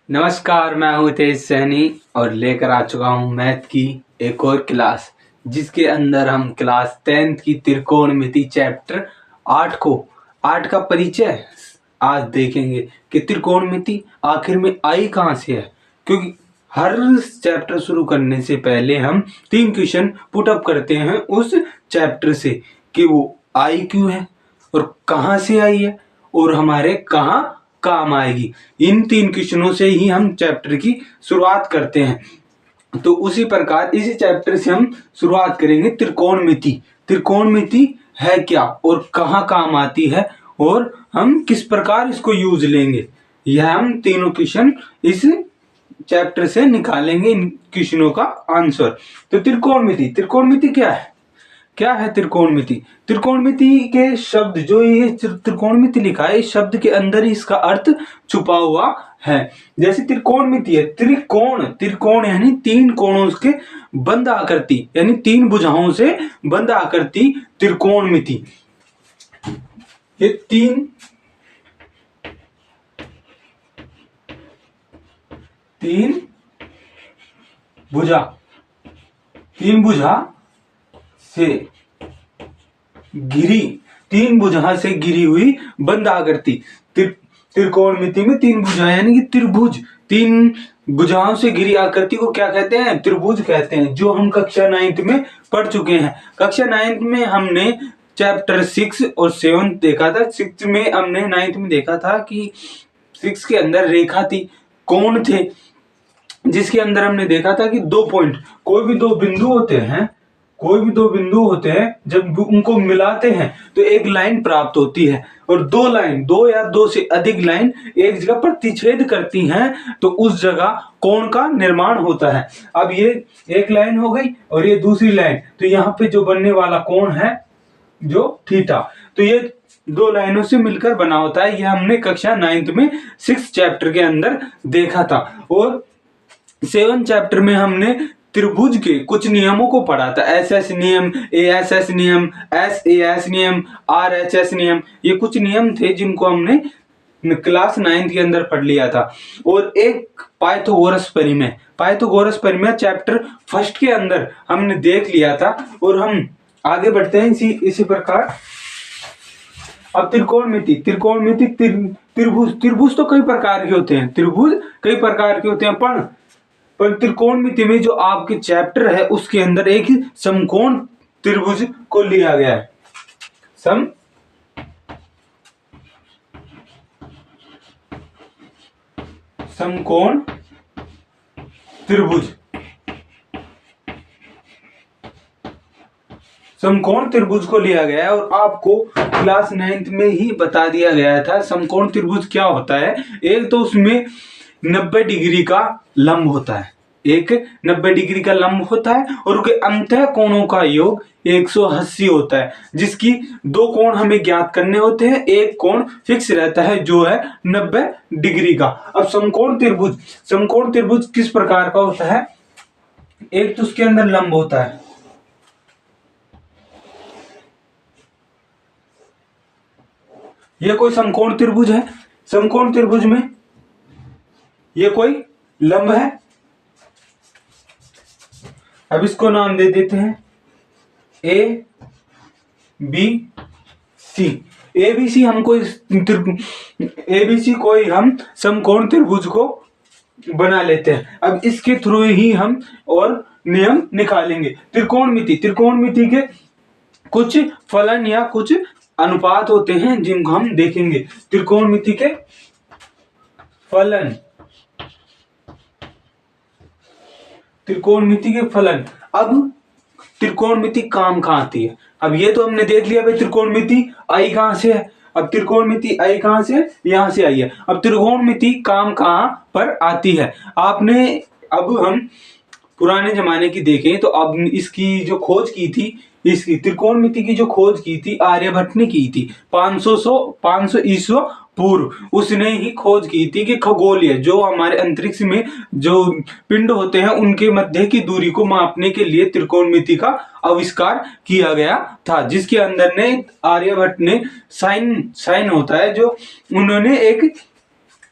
नमस्कार, मैं हूँ तेज सैनी और लेकर आ चुका हूँ मैथ की एक और क्लास, जिसके अंदर हम क्लास 10th की त्रिकोणमिति चैप्टर 8 का परिचय आज देखेंगे कि त्रिकोणमिति आखिर में आई कहाँ से है। क्योंकि हर चैप्टर शुरू करने से पहले हम 3 क्वेश्चन पुट अप करते हैं उस चैप्टर से कि वो आई क्यों है और कहाँ से आई है और हमारे कहाँ काम आएगी। इन 3 क्वेश्चनों से ही हम चैप्टर की शुरुआत करते हैं। तो उसी प्रकार इसी चैप्टर से हम शुरुआत करेंगे त्रिकोणमिति। त्रिकोणमिति है क्या और कहाँ काम आती है और हम किस प्रकार इसको यूज लेंगे, यह हम तीनों क्वेश्चन इस चैप्टर से निकालेंगे। इन क्वेश्चनों का आंसर। तो त्रिकोणमिति क्या है त्रिकोणमिति? त्रिकोणमिति के शब्द जो ये त्रिकोणमिति लिखा है, इस शब्द के अंदर ही इसका अर्थ छुपा हुआ है। जैसे त्रिकोणमिति है, त्रिकोण यानी 3 कोणों के बंद आकृति, यानी 3 भुजाओं से बंद आकृति त्रिकोणमिति। ये 3 भुजा से घिरी हुई बंद आकृति। त्रिकोणमिति में 3 भुजा यानी कि त्रिभुज, 3 भुजाओं से घिरी आकृति को क्या कहते हैं? त्रिभुज कहते हैं, जो हम कक्षा 9th में पढ़ चुके हैं। कक्षा 9th में हमने चैप्टर 6 और 7 देखा था। 6 में हमने 9th में देखा था कि 6 के अंदर रेखा थी, कोण थे, जिसके अंदर हमने देखा था कि 2 पॉइंट, कोई भी 2 बिंदु होते हैं, जब उनको मिलाते हैं तो एक लाइन प्राप्त होती है और 2 या 2 से अधिक लाइन एक जगह प्रतिच्छेद करती हैं तो उस जगह कोण का निर्माण होता है। अब ये एक लाइन हो गई और ये दूसरी लाइन, तो यहाँ पे जो बनने वाला कोण है जो थीटा, तो ये 2 लाइनों से मिलकर बना होता है। यह हमने कक्षा 9th में 6 चैप्टर के अंदर देखा था। और 7 चैप्टर में हमने त्रिभुज के कुछ नियमों को पढ़ा था। SS नियम, ASS नियम, SAS नियम, RHS नियम, ये कुछ नियम थे जिनको हमने क्लास 9th के अंदर पढ़ लिया था। और एक पाइथागोरस परिमेय चैप्टर 1 के अंदर हमने देख लिया था। और हम आगे बढ़ते हैं इसी प्रकार। अब त्रिकोणमिति त्रिभुज तो कई प्रकार के होते हैं, पर त्रिकोणमिति में जो आपके चैप्टर है उसके अंदर एक समकोण त्रिभुज को लिया गया है। समकोण त्रिभुज को लिया गया है और आपको क्लास 9th में ही बता दिया गया था समकोण त्रिभुज क्या होता है। एक तो उसमें 90 डिग्री का लंब होता है, और उसके अंतः कोणों का योग 180 होता है, जिसकी 2 कोण हमें ज्ञात करने होते हैं। एक कोण फिक्स रहता है जो है 90 डिग्री का। अब समकोण त्रिभुज किस प्रकार का होता है? एक तो उसके अंदर लंब होता है, यह कोई समकोण त्रिभुज है। समकोण त्रिभुज में ये कोई लंब है। अब इसको नाम दे देते हैं ABC। ABC कोई हम समकोण त्रिभुज को बना लेते हैं। अब इसके थ्रू ही हम और नियम निकालेंगे। त्रिकोणमिति के कुछ फलन या कुछ अनुपात होते हैं जिनको हम देखेंगे। त्रिकोणमिति के फलन। अब त्रिकोणमिति काम कहाँ आती है? अब ये तो हमने देख लिया भाई त्रिकोणमिति आई कहाँ से है। अब त्रिकोणमिति आई कहाँ से? यहाँ से आई है। अब त्रिकोणमिति काम कहाँ पर आती है? अब हम पुराने जमाने की देखें तो अब इसकी जो खोज की थी, इसकी त्रिकोणमिति की जो खोज की थी आर्यभट्ट ने की थी 500 ईस्वी पूर्व। उसने ही खोज की थी कि खगोलीय जो हमारे अंतरिक्ष में जो पिंड होते हैं उनके मध्य की दूरी को मापने के लिए त्रिकोणमिति का आविष्कार किया गया था, जिसके अंदर ने आर्यभट्ट ने साइन होता है जो उन्होंने एक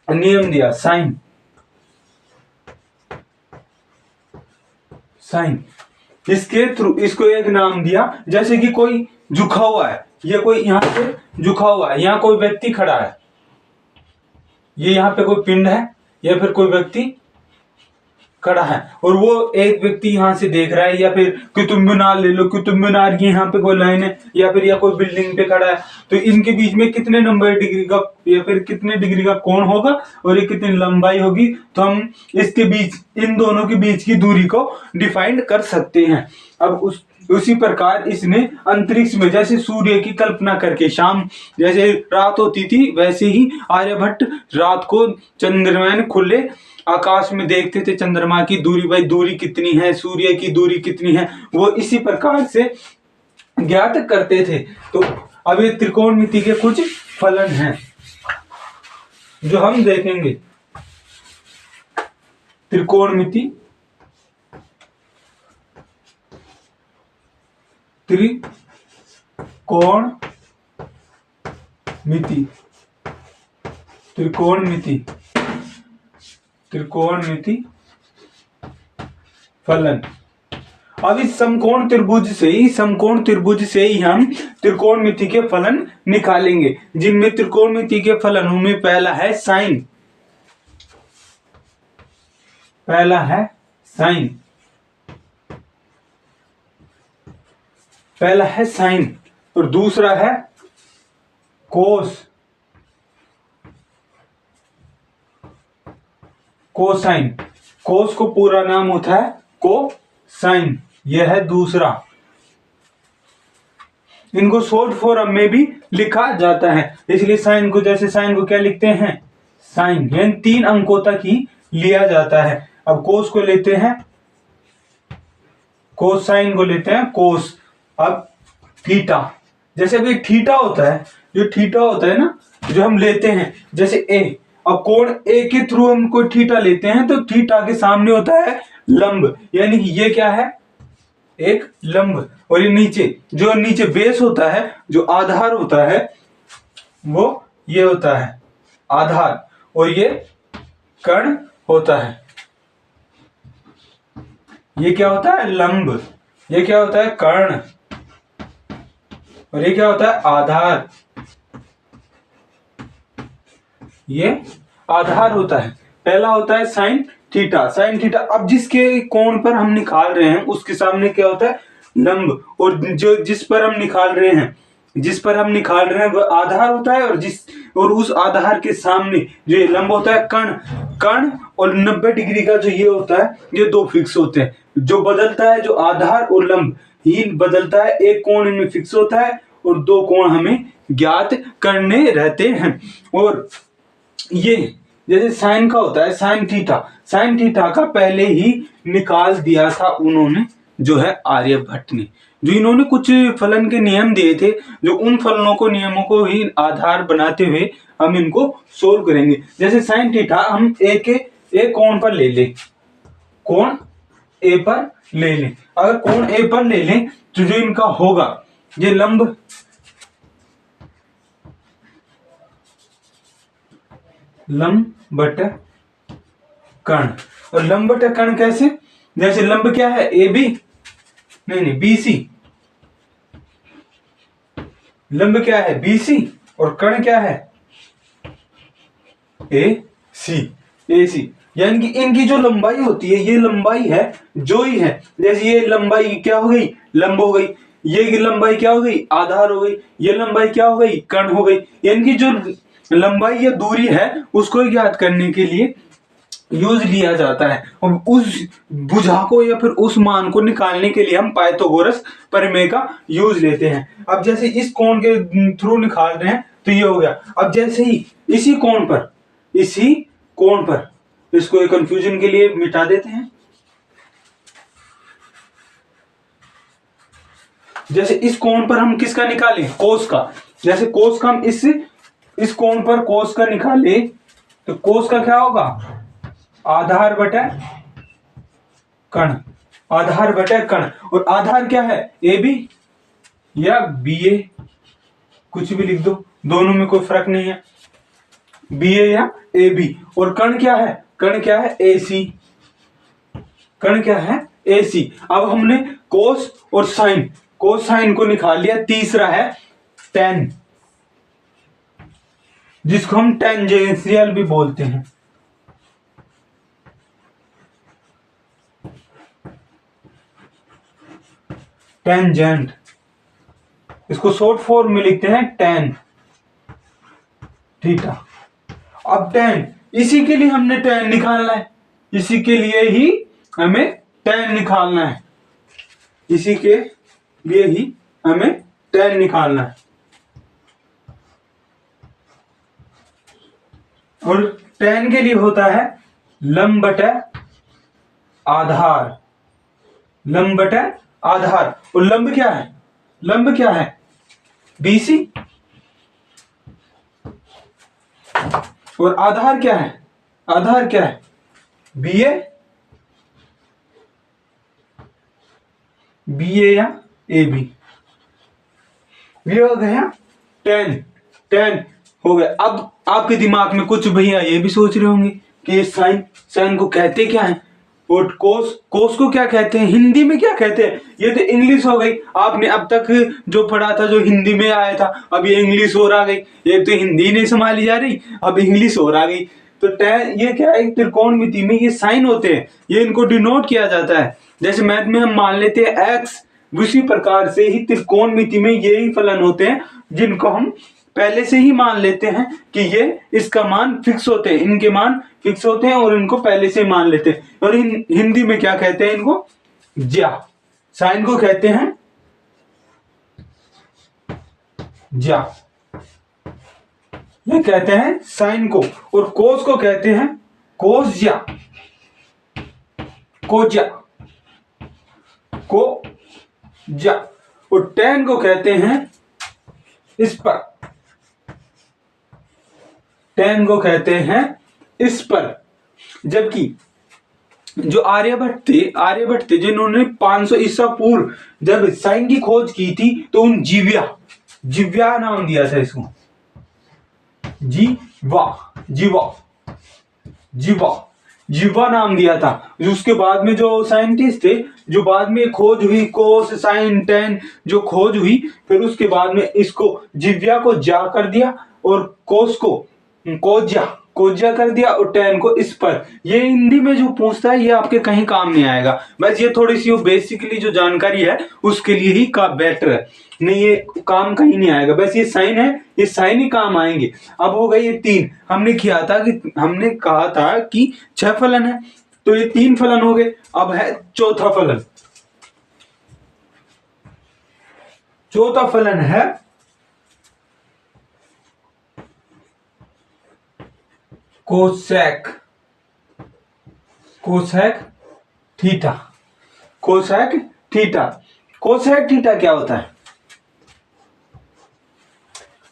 नियम दिया, साइन साइन। इसके थ्रू इसको एक नाम दिया, जैसे कि कोई झुका हुआ है, ये कोई यहाँ पे झुका हुआ है, यहाँ कोई व्यक्ति खड़ा है, ये यहाँ पे कोई पिंड है या फिर कोई व्यक्ति खड़ा है, और वो एक व्यक्ति यहाँ से देख रहा है, या फिर कुतुब मीनार ले लो, कुतुब मीनार की यहाँ पे कोई लाइन है, या फिर या कोई बिल्डिंग पे खड़ा है, तो इनके बीच में कितने नंबर डिग्री का या फिर कितने डिग्री का कोण होगा और ये कितनी लंबाई होगी, तो हम इसके बीच, इन दोनों के बीच की दूरी को डिफाइन कर सकते हैं। अब उसी प्रकार इसने अंतरिक्ष में जैसे सूर्य की कल्पना करके, शाम जैसे रात होती थी वैसे ही आर्यभट्ट रात को चंद्रमा खुले आकाश में देखते थे, चंद्रमा की दूरी, भाई दूरी कितनी है, सूर्य की दूरी कितनी है, वो इसी प्रकार से ज्ञात करते थे। तो अब ये त्रिकोणमिति के कुछ फलन हैं जो हम देखेंगे। त्रिकोणमिति, त्रिकोणमिति, त्रिकोणमिति, त्रिकोणमिति फलन। अब इस समकोण त्रिभुज से ही हम त्रिकोणमिति के फलन निकालेंगे, जिनमें त्रिकोणमिति के फलनों में पहला है साइन, पहला है साइन और दूसरा है कोसाइन। कोस को पूरा नाम होता है कोसाइन, यह है दूसरा। इनको शॉर्ट फॉर्म में भी लिखा जाता है, इसलिए साइन को, जैसे साइन को क्या लिखते हैं, साइन, यानी 3 अंकों तक ही लिया जाता है। अब कोस को लेते हैं, कोसाइन को लेते हैं कोस। अब थीटा, जैसे अभी थीटा होता है, जो थीटा होता है ना, जो हम लेते हैं, जैसे ए, अब कोण ए के थ्रू हम कोई थीटा लेते हैं, तो थीटा के सामने होता है लंब, यानी कि ये क्या है, एक लंब, और ये नीचे, जो नीचे बेस होता है, जो आधार होता है, वो ये होता है आधार, और ये कर्ण होता है, ये क्या होता है लंब, ये क्या होता है कर्ण, और ये क्या होता है आधार, ये आधार होता है। पहला होता है साइन थीटा, अब जिसके कोण पर हम निकाल रहे हैं उसके सामने क्या होता है लंब, और जो जिस पर हम निकाल रहे हैं वह आधार होता है, और उस आधार के सामने जो ये लंब होता है कर्ण, और 90 डिग्री का जो ये होता है, ये 2 फिक्स होते हैं। जो बदलता है, जो आधार और लंब ही बदलता है, एक कोण इनमें फिक्स होता है और 2 कोण हमें ज्ञात करने रहते हैं। और ये जैसे साइन का होता है साइन थीटा का पहले ही निकाल दिया था उन्होंने, जो है आर्यभट्ट ने, जो इन्होंने कुछ फलन के नियम दिए थे, जो उन फलनों को, नियमों को ही आधार बनाते हुए हम इनको सोल्व करेंगे। जैसे साइन थीटा हम एक कोण पर ले लें, कोण ए पर ले लें, अगर कोण ए पर ले लें तो जो इनका होगा, ये लंब बटा कर्ण, और लंब बटा कर्ण कैसे, जैसे लंब क्या है ए बी, नहीं बीसी, लंब क्या है बीसी और कर्ण क्या है ए सी, यानी कि इनकी जो लंबाई होती है, ये लंबाई है जो ही है, जैसे ये लंबाई क्या हो गई लंब हो गई, ये लंबाई क्या हो गई आधार हो गई, ये लंबाई क्या हो गई कर्ण हो गई, यानी कि जो लंबाई या दूरी है उसको ज्ञात करने के लिए यूज लिया जाता है, और उस भुजा को या फिर उस मान को निकालने के लिए हम पाइथागोरस प्रमेय का यूज लेते हैं। अब जैसे इस कोण के थ्रू निकाल रहे हैं तो ये हो गया। अब जैसे ही इसी कोण पर इसको एक कंफ्यूजन के लिए मिटा देते हैं, जैसे इस कोण पर हम किसका निकालें कोस का, जैसे कोस का हम इस कोण पर कोस का निकाले तो कोस का क्या होगा आधार बटा कर्ण, और आधार क्या है ए बी या बी ए, कुछ भी लिख दो, दोनों में कोई फर्क नहीं है, बी ए या ए बी, और कर्ण क्या है ए सी, AC। अब हमने कोस और साइन, कोस साइन को निकाल लिया। तीसरा है टेन, जिसको हम टेंजेंशियल भी बोलते हैं। टेंजेंट, इसको शॉर्ट फॉर्म में लिखते हैं टेन थीटा। अब टेन, इसी के लिए हमने टेन निकालना है, इसी के लिए ही हमें टेन निकालना है, इसी के लिए ही हमें टेन निकालना है। और टेन के लिए होता है लंब बटा आधार, लंब बटा आधार। और लंब क्या है, लंब क्या है BC, और आधार क्या है, आधार क्या है BA, BA या AB। ये हो गया टेन, टेन हो गया। अब आपके दिमाग में कुछ भैया ये भी सोच रहे होंगे कि साइन, साइन को कहते क्या है, और कोस, कोस को क्या कहते हैं, हिंदी में क्या कहते हैं। ये तो इंग्लिश हो गई, आपने अब तक जो पढ़ा था जो हिंदी में आया था, अब ये इंग्लिश और आ गई। एक तो हिंदी नहीं संभाली जा रही, अब इंग्लिश और आ गई। तो टेन ये क्या है, त्रिकोणमिति में ये साइन होते हैं, ये इनको डिनोट किया जाता है। जैसे मैथ में हम मान लेते हैं एक्स, उसी प्रकार से ही त्रिकोणमिति में यही फलन होते हैं जिनको हम पहले से ही मान लेते हैं कि ये इसका मान फिक्स होते हैं, इनके मान फिक्स होते हैं और इनको पहले से मान लेते हैं। और हिंदी में क्या कहते हैं इनको, ज्या। साइन को कहते हैं ज्या, ये कहते हैं साइन को। और कोस को कहते हैं कोस ज्या, को ज्या, को ज्या। और टेन को कहते हैं इस पर, टेन को कहते हैं इस पर। जबकि जो आर्यभट्ट थे जिन्होंने 500 ईसा पूर्व जब साइन की खोज की थी, तो उन जीव्या नाम दिया था इसको, जीवा, जीवा, जीवा, जीवा नाम दिया था। उसके बाद में जो साइंटिस्ट थे, जो बाद में खोज हुई कोस साइन टेन जो खोज हुई, फिर उसके बाद में इसको जीव्या को जा कर दिया और कोस को कोज्या, कोज्या कर दिया, और टेन को इस पर। ये हिंदी में जो पूछता है ये आपके कहीं काम नहीं आएगा, बस ये थोड़ी सी बेसिकली जो जानकारी है उसके लिए ही का बेटर है, नहीं ये काम कहीं नहीं आएगा। बस ये साइन है, ये साइन ही काम आएंगे। अब हो गए ये तीन, हमने किया था कि हमने कहा था कि 6 फलन है, तो ये 3 फलन हो गए। अब है चौथा फलन, चौथा फलन है cosec, cosec theta, cosec theta. Cosec theta क्या होता है,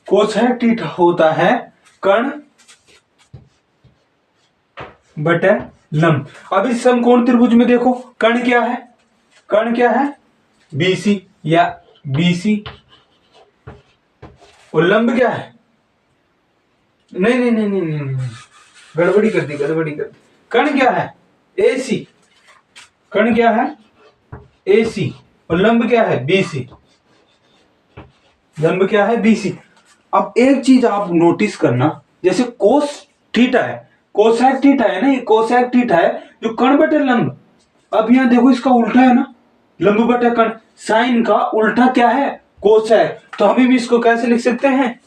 कोसेक थीटा होता है कर्ण बटे लंब। अब इस समकोण त्रिभुज में देखो कर्ण क्या है, कर्ण क्या है BC या BC, और लंब क्या है, नहीं नहीं नहीं नहीं नहीं, गड़बड़ी कर दी, गड़बड़ी कर दी। कर्ण क्या है AC, कर्ण क्या है AC, और लंब क्या है BC, लंब क्या है BC। अब एक चीज आप नोटिस करना, जैसे कोस थीटा है, कोसेक थीटा है ना, ये कोसेक थीटा है जो कर्ण बटे लंब। अब यहां देखो इसका उल्टा है ना, लंब बटे कर्ण। साइन का उल्टा क्या है कोसेक, तो हम भी इसको कैसे लिख सकते हैं,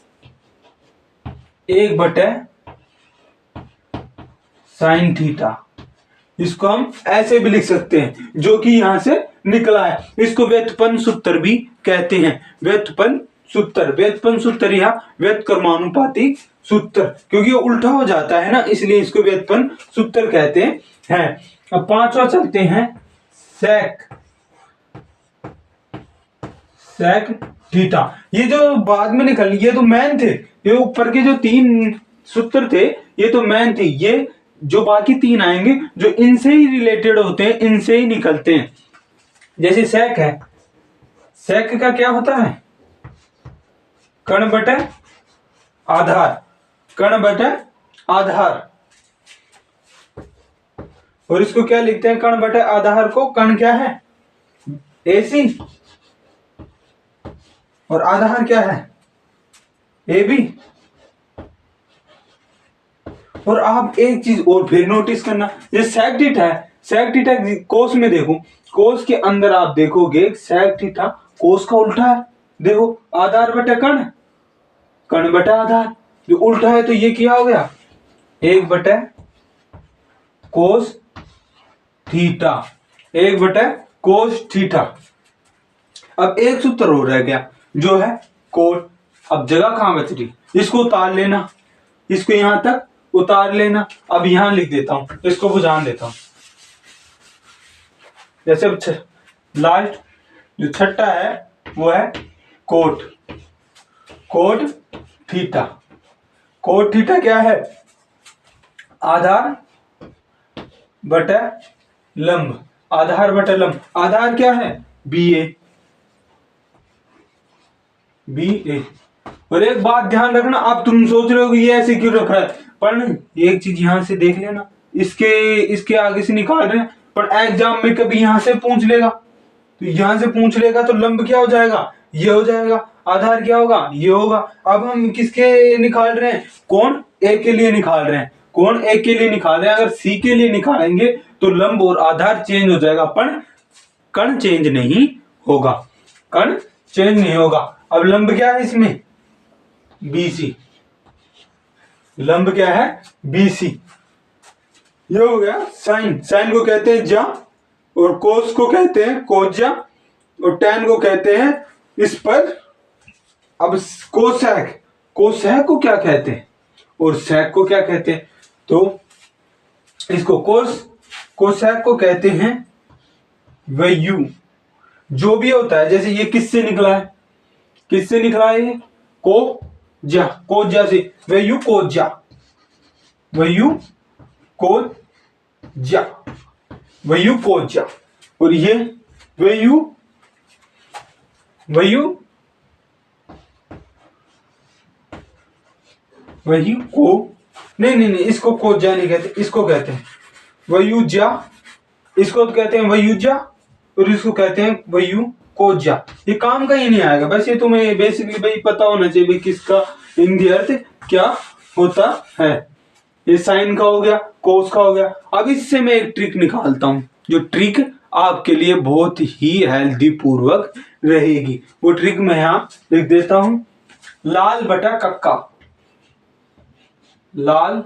1 बटे साइन थीटा। इसको हम ऐसे भी लिख सकते हैं जो कि यहां से निकला है, इसको व्युत्पन्न सूत्र भी कहते हैं, व्युत्पन्न सूत्र, व्युत्पन्न सूत्र या व्युत्क्रमानुपाती सूत्र, क्योंकि ये उल्टा हो जाता है ना, इसलिए इसको व्युत्पन्न सूत्र कहते हैं। अब पांचवा चलते हैं सेक, सेक थीटा। ये जो बाद में निकल, ये तो मैन थे, ये ऊपर के जो 3 सूत्र थे ये तो मैन थे, ये जो बाकी 3 आएंगे जो इनसे ही रिलेटेड होते हैं, इनसे ही निकलते हैं। जैसे सेक है, सेक का क्या होता है कर्ण बटे आधार, कर्ण बटे आधार। और इसको क्या लिखते हैं, कण बटे आधार को। कण क्या है, AC, और आधार क्या है, AB। और आप एक चीज और फिर नोटिस करना, ये सेक थीटा है, सेक थीटा कोस में देखो, कोस के अंदर आप देखोगे सेक थीटा कोस का उल्टा है। देखो आधार बटे कण, कण बटे आधार, जो उल्टा है तो ये क्या हो गया, 1 बटे कोस थीटा, 1 बटे कोस थीटा। अब एक सूत्र और रह गया जो है कोट। अब जगह कहां बच रही, इसको उतार लेना, इसको यहां तक उतार लेना। अब यहां लिख देता हूं, इसको बुझान देता हूं। जैसे लास्ट जो छठा है वो है cot, cot theta. Cot theta क्या है, आधार बटे लंब, आधार बटे लंब। आधार क्या है, BA, BA। और एक बात ध्यान रखना, अब तुम सोच रहे हो कि ये ऐसे क्यों रख रहा है, पर एक चीज यहां से देख लेना, इसके आगे से निकाल रहे हैं, पर एग्जाम में कभी यहां से पूछ लेगा, तो यहां से पूछ लेगा तो लंब क्या हो जाएगा, ये हो जाएगा। आधार क्या होगा, ये होगा। अब हम किसके निकाल रहे हैं, कोण A के लिए निकाल रहे हैं, कोण A के लिए निकाल रहे हैं। अगर C के लिए निकालेंगे तो लंब और आधार चेंज हो जाएगा, पर कण चेंज नहीं होगा, कण चेंज नहीं होगा। अब लंब क्या है इसमें, BC, लंब क्या है, BC। ये हो गया साइन, साइन को कहते हैं जा, और कोस को कहते हैं कोज्या, और टैन को कहते हैं इस पर। अब कोसेक, कोसेक को क्या कहते हैं और सेक को क्या कहते हैं, तो इसको कोसेक को कहते हैं वयु। जो भी होता है, जैसे ये किससे निकला है, किससे निकला है, कोज्या, कोज्या से, वयु कोज्या, वयु कोज्या, वयु कोज्या। और ये वयु वयु वयु को नहीं, इसको कोज्या नहीं कहते, इसको कहते हैं वयुज्या, इसको तो कहते हैं वयुज्या, और इसको कहते हैं वयु कोज्या। ये काम का ही नहीं आएगा, बस ये तुम्हें बेसिकली भाई पता होना चाहिए भाई किसका हिंदी अर्थ क्या होता है। ये साइन का हो गया, कोस का हो गया। अब इससे मैं एक ट्रिक निकालता हूं, जो ट्रिक आपके लिए बहुत ही हेल्दी पूर्वक रहेगी। वो ट्रिक मैं यहां लिख देता हूं, लाल बटा कक्का, लाल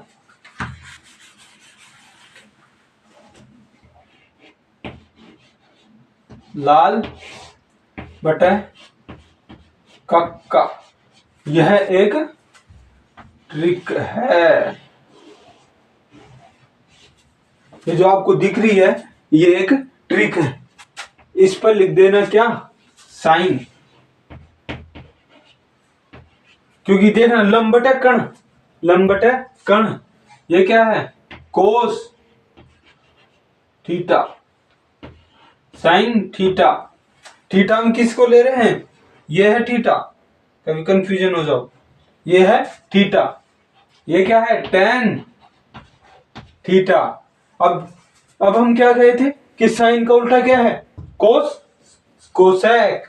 लाल बटा कक्का, यह एक ट्रिक है। ये जो आपको दिख रही है ये एक ट्रिक है, इस पर लिख देना क्या, साइन। क्योंकि देखना लंब बटे कण, लंब बटे कण, ये क्या है, cos theta, sine theta. Theta हम किसको ले रहे हैं, ये है थीटा, कभी कंफ्यूजन हो जाओ, ये है थीटा। ये क्या है, टैन थीटा। अब हम क्या कहे थे कि साइन का उल्टा क्या है, कोस, कोसेक,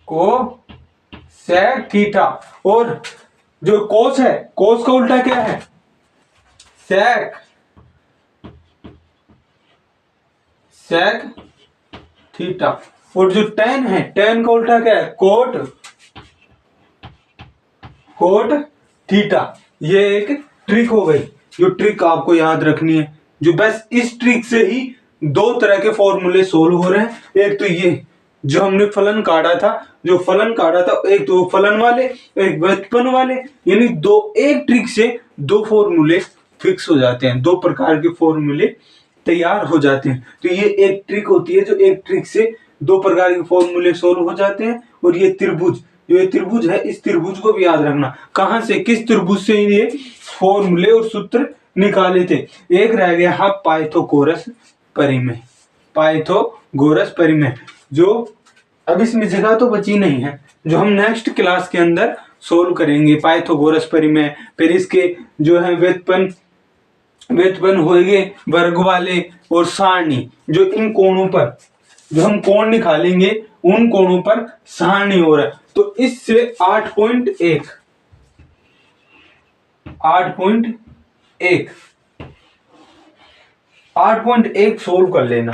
कोसेक थीटा। और जो कोस है, कोस का उल्टा क्या है, सेक, सेक थीटा। और जो टैन है, टैन का उल्टा क्या है, कोट, कोट थीटा। ये एक ट्रिक हो गई, जो ट्रिक आपको याद रखनी है। जो बस इस ट्रिक से ही दो तरह के फॉर्मूले सोल्व हो रहे हैं। एक तो ये जो हमने फलन काटा था, जो फलन काटा था, एक तो फलन वाले, एक व्युत्पन्न वाले, यानी दो, एक ट्रिक से दो फॉर्मूले फिक्स हो जाते हैं, दो प्रकार के फॉर्मूले तैयार हो जाते हैं। तो ये एक ट्रिक होती है, जो एक ट्रिक से दो प्रकार के फॉर्मूले सोल्व हो जाते हैं। और ये त्रिभुज, जो ये त्रिभुज है, इस त्रिभुज को भी याद रखना, कहां से, किस त्रिभुज से ये फॉर्मूले और सूत्र निकाले थे। एक रह गया है पाइथागोरस परिमेय, पाइथागोरस परिमेय, जो अब इसमें जगह तो बची नहीं है, जो हम नेक्स्ट क्लास के अंदर सोल्व करेंगे पाइथागोरस परिमेय। फिर इसके जो है व्युत्पन्न व्युत्पन्न होंगे वर्ग वाले और सारणी, जो इन कोणों पर जो हम कोण निकालेंगे उन कोणों पर सारणी हो रहा है। तो इससे 8.1 सोल्व कर लेना,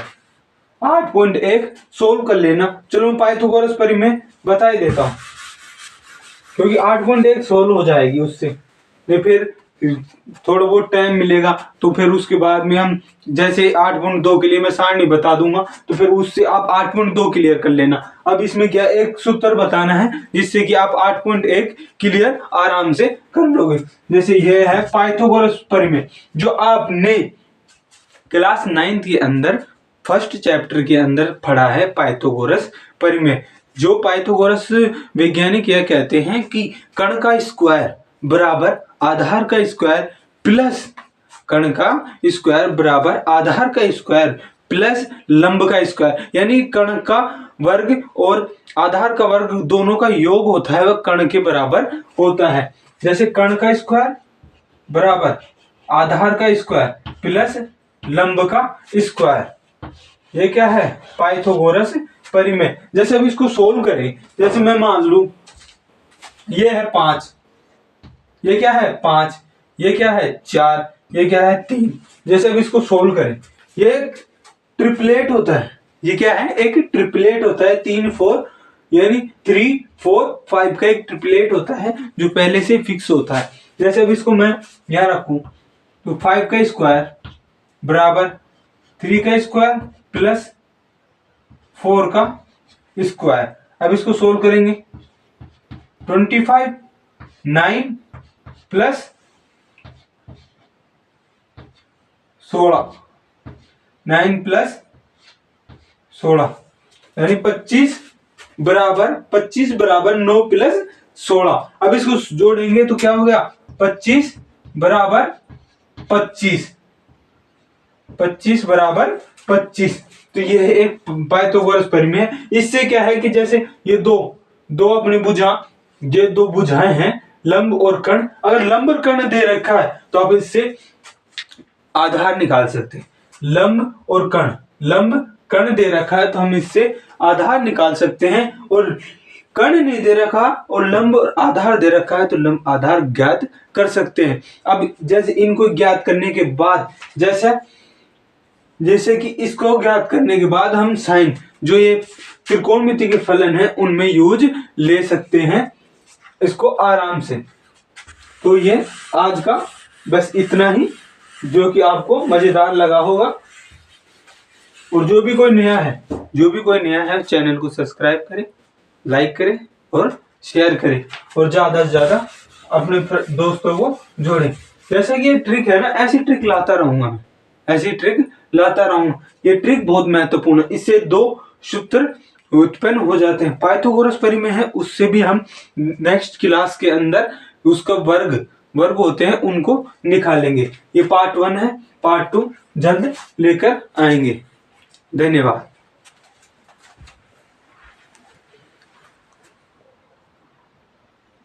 8.1 सोल्व कर लेना। चलो मैं पाइथागोरस परिमेय बता ही देता हूं, क्योंकि 8.1 सोल्व हो जाएगी उससे। फिर थोड़ा बहुत टाइम मिलेगा तो फिर उसके बाद में हम जैसे 8.2 के लिए मैं सारणी बता दूंगा, तो फिर उससे आप 8.2 क्लियर कर लेना। अब इसमें क्या एक सूत्र बताना है जिससे कि आप 8.1 क्लियर आराम से कर लोगे। जैसे यह है पाइथागोरस परिमेय, जो आपने क्लास 9th के अंदर फर्स्ट चैप्टर के अंदर पढ़ा है, पाइथागोरस परिमेय। जो पाइथागोरस वैज्ञानिक यह कहते हैं कि कण का स्क्वायर बराबर आधार का स्क्वायर प्लस कण का स्क्वायर बराबर आधार का स्क्वायर प्लस लंब का स्क्वायर, यानी कण का वर्ग और आधार का वर्ग दोनों का योग होता है, वह कण के बराबर होता है। जैसे कण का स्क्वायर बराबर आधार का स्क्वायर प्लस लंब का स्क्वायर, ये क्या है पाइथागोरस परिमेय। जैसे अब इसको सोल्व करें, जैसे मैं मान लूं ये है 5, ये क्या है 5, ये क्या है 4, ये क्या है 3। जैसे अब इसको सोल्व करें, ये एक ट्रिपलेट होता है, ये क्या है एक ट्रिपलेट होता है, 3 4 यानी 3 4 5 का एक ट्रिपलेट होता है जो पहले से फिक्स होता है। जैसे अब इसको मैं यहां रखूं तो 5 का स्क्वायर बराबर 3 का स्क्वायर प्लस 4 का स्क्वायर। अब इसको सोल्व करेंगे, 25 9 प्लस 16, 9 प्लस 16 यानी 25 बराबर 9 प्लस 16। अब इसको जोड़ेंगे तो क्या हो गया 25 बराबर 25 बराबर 25। तो ये है एक पाइथागोरस परिमेय। इससे क्या है कि जैसे ये दो अपने ये दो भुजाएं हैं लंब और कर्ण, अगर लंब और कर्ण दे रखा है तो आप इससे आधार निकाल सकते हैं। लंब और कर्ण दे रखा है तो हम इससे आधार निकाल सकते हैं, और कर्ण नहीं दे रखा और लंब और आधार दे रखा है तो लंब आधार ज्ञात कर सकते हैं। अब जैसे इनको ज्ञात करने के बाद जैसे कि इसको ज्ञात करने के बाद हम साइन जो ये त्रिकोणमिति के फलन है उनमें यूज ले सकते हैं इसको आराम से। तो ये आज का बस इतना ही, जो कि आपको मजेदार लगा होगा। और जो भी कोई नया है चैनल को सब्सक्राइब करें, लाइक करें और शेयर करें, और ज्यादा से ज्यादा अपने दोस्तों को जोड़ें। जैसे कि ये ट्रिक है ना, ऐसी ट्रिक लाता रहूंगा मैं, ये ट्रिक बहुत महत्वपूर्ण है। इससे 2 सूत्र उत्पन्न हो जाते हैं। पाइथागोरस परिमेय है, उससे भी हम नेक्स्ट क्लास के अंदर उसका वर्ग होते हैं उनको निकालेंगे। ये पार्ट 1 है, पार्ट 2 जल्द लेकर आएंगे। धन्यवाद।